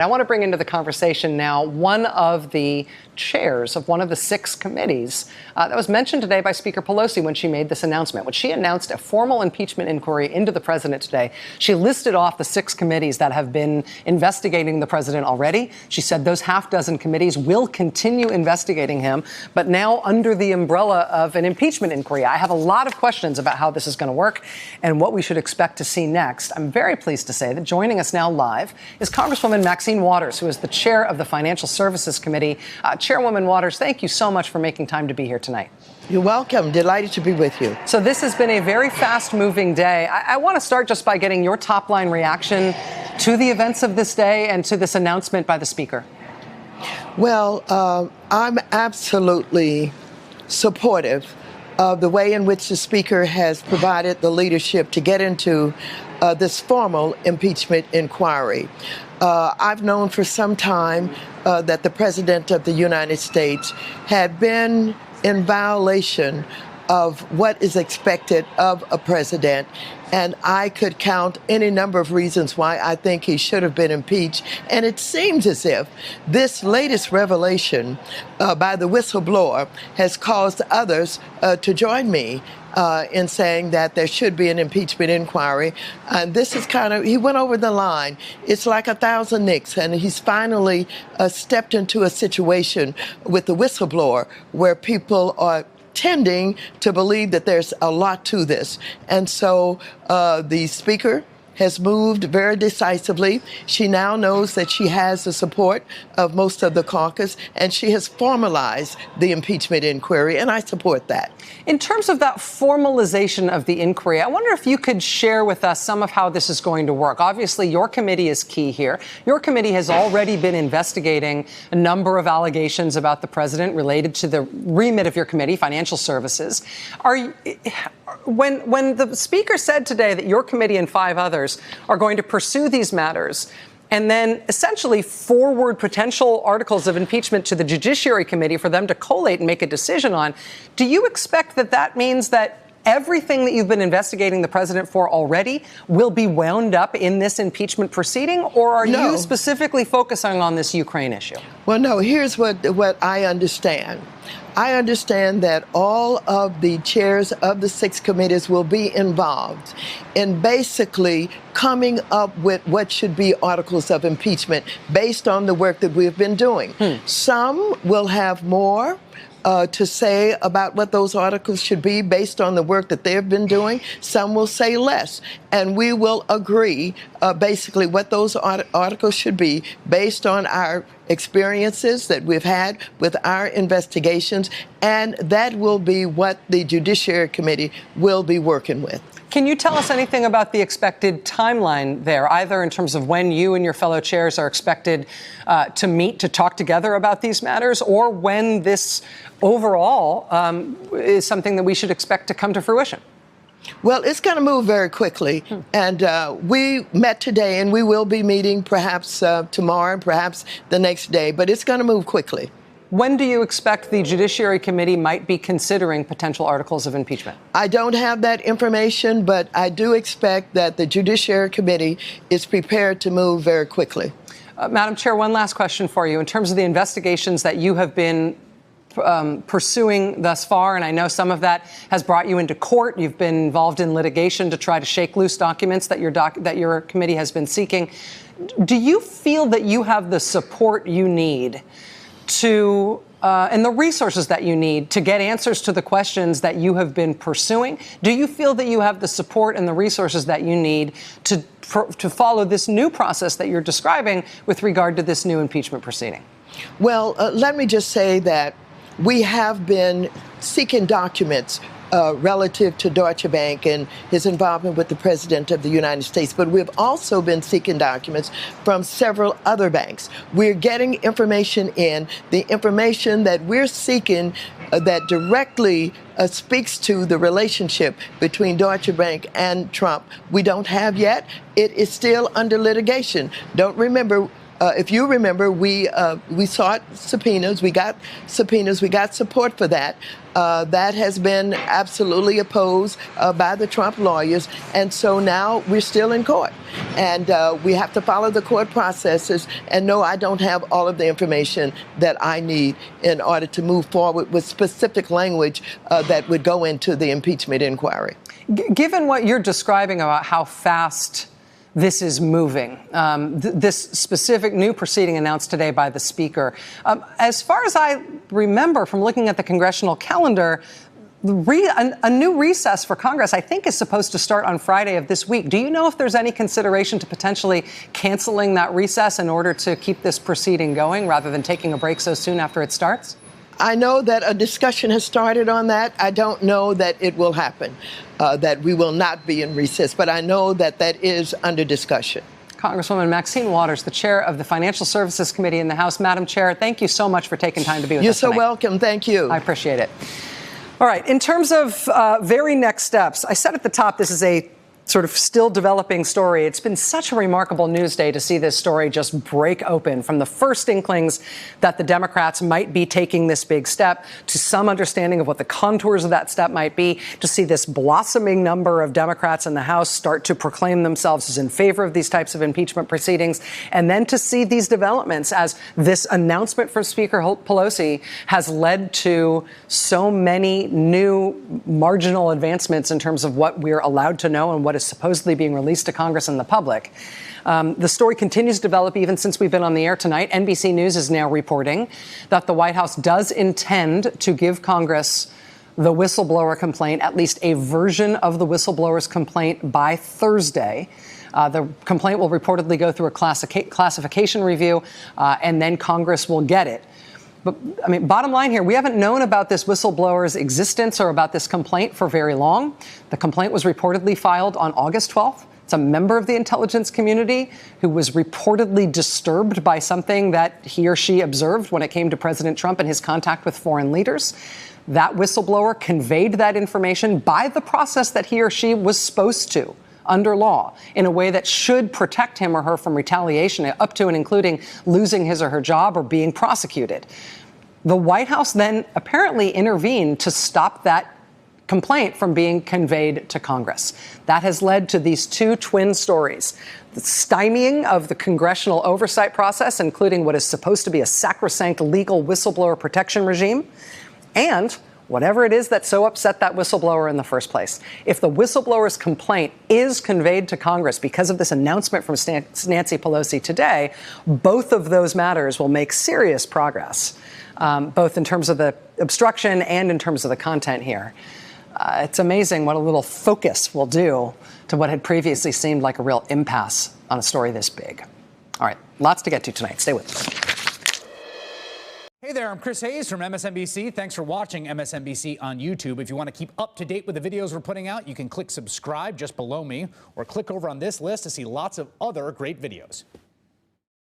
I want to bring into the conversation now one of the chairs of one of the 6 committees that was mentioned today by Speaker Pelosi when she made this announcement. When she announced a formal impeachment inquiry into the president today, she listed off the 6 committees that have been investigating the president already. She said those half-dozen committees will continue investigating him, but now under the umbrella of an impeachment inquiry. I have a lot of questions about how this is going to work and what we should expect to see next. I'm very pleased to say that joining us now live is Congresswoman Maxine Waters, who is the chair of the Financial Services Committee. Chairwoman Waters, thank you so much for making time to be here tonight. You're welcome. Delighted to be with you. So this has been a very fast-moving day. I want to start just by getting your top-line reaction to the events of this day and to this announcement by the Speaker. Well, I'm absolutely supportive of the way in which the Speaker has provided the leadership to get into this formal impeachment inquiry. I've known for some time that the President of the United States had been in violation of what is expected of a president, and I could count any number of reasons why I think he should have been impeached. And it seems as if this latest revelation by the whistleblower has caused others to join me in saying that there should be an impeachment inquiry. And this is he went over the line. It's like 1,000 nicks, and he's finally stepped into a situation with the whistleblower where people are tending to believe that there's a lot to this. And so the Speaker has moved very decisively. She now knows that she has the support of most of the caucus, and she has formalized the impeachment inquiry, and I support that. In terms of that formalization of the inquiry, I wonder if you could share with us some of how this is going to work. Obviously, your committee is key here. Your committee has already been investigating a number of allegations about the president related to the remit of your committee, financial services. When the Speaker said today that your committee and 5 others are going to pursue these matters and then essentially forward potential articles of impeachment to the Judiciary Committee for them to collate and make a decision on, do you expect that that means that everything that you've been investigating the president for already will be wound up in this impeachment proceeding, or are you specifically focusing on this Ukraine issue? Well, no, here's what I understand. I understand that all of the chairs of the 6 committees will be involved in basically coming up with what should be articles of impeachment based on the work that we've been doing. Some will have more to say about what those articles should be based on the work that they've been doing. Some will say less. And we will agree basically what those articles should be based on our experiences that we've had with our investigations. And that will be what the Judiciary Committee will be working with. Can you tell us anything about the expected timeline there, either in terms of when you and your fellow chairs are expected to meet to talk together about these matters, or when this overall is something that we should expect to come to fruition? Well, it's going to move very quickly. And we met today, and we will be meeting perhaps tomorrow, perhaps the next day, but it's going to move quickly. When do you expect the Judiciary Committee might be considering potential articles of impeachment? I don't have that information, but I do expect that the Judiciary Committee is prepared to move very quickly. Madam Chair, one last question for you. In terms of the investigations that you have been pursuing thus far, and I know some of that has brought you into court. You've been involved in litigation to try to shake loose documents that your committee has been seeking. Do you feel that you have the support you need and the resources that you need to get answers to the questions that you have been pursuing? Do you feel that you have the support and the resources that you need to follow this new process that you're describing with regard to this new impeachment proceeding? Well, let me just say that we have been seeking documents relative to Deutsche Bank and his involvement with the President of the United States. But we've also been seeking documents from several other banks. We're getting information in. The information that we're seeking that directly speaks to the relationship between Deutsche Bank and Trump, we don't have yet. It is still under litigation. Don't remember, If you remember, we sought subpoenas. We got subpoenas. We got support for that. That has been absolutely opposed by the Trump lawyers. And so now we're still in court. And we have to follow the court processes. And no, I don't have all of the information that I need in order to move forward with specific language that would go into the impeachment inquiry. Given what you're describing about how fast this is moving, this specific new proceeding announced today by the Speaker, as far as I remember from looking at the congressional calendar, a new recess for Congress, I think, is supposed to start on Friday of this week. Do you know if there's any consideration to potentially canceling that recess in order to keep this proceeding going rather than taking a break so soon after it starts? I know that a discussion has started on that. I don't know that it will happen, that we will not be in recess, but I know that that is under discussion. Congresswoman Maxine Waters, the chair of the Financial Services Committee in the House. Madam Chair, thank you so much for taking time to be with us tonight. You're so welcome. Thank you. I appreciate it. All right. In terms of very next steps, I said at the top this is a sort of still developing story. It's been such a remarkable news day to see this story just break open from the first inklings that the Democrats might be taking this big step to some understanding of what the contours of that step might be, to see this blossoming number of Democrats in the House start to proclaim themselves as in favor of these types of impeachment proceedings, and then to see these developments as this announcement from Speaker Pelosi has led to so many new marginal advancements in terms of what we're allowed to know and what is supposedly being released to Congress and the public. The story continues to develop even since we've been on the air tonight. NBC News is now reporting that the White House does intend to give Congress the whistleblower complaint, at least a version of the whistleblower's complaint, by Thursday. The complaint will reportedly go through a classification review, and then Congress will get it. But, I mean, bottom line here, we haven't known about this whistleblower's existence or about this complaint for very long. The complaint was reportedly filed on August 12th. It's a member of the intelligence community who was reportedly disturbed by something that he or she observed when it came to President Trump and his contact with foreign leaders. That whistleblower conveyed that information by the process that he or she was supposed to under law in a way that should protect him or her from retaliation, up to and including losing his or her job or being prosecuted. The White House then apparently intervened to stop that complaint from being conveyed to Congress. That has led to these two twin stories: the stymieing of the congressional oversight process, including what is supposed to be a sacrosanct legal whistleblower protection regime, and whatever it is that so upset that whistleblower in the first place. If the whistleblower's complaint is conveyed to Congress because of this announcement from Nancy Pelosi today, both of those matters will make serious progress, both in terms of the obstruction and in terms of the content here. It's amazing what a little focus will do to what had previously seemed like a real impasse on a story this big. All right, lots to get to tonight. Stay with us. Hey there, I'm Chris Hayes from MSNBC. Thanks for watching MSNBC on YouTube. If you want to keep up to date with the videos we're putting out, you can click subscribe just below me or click over on this list to see lots of other great videos.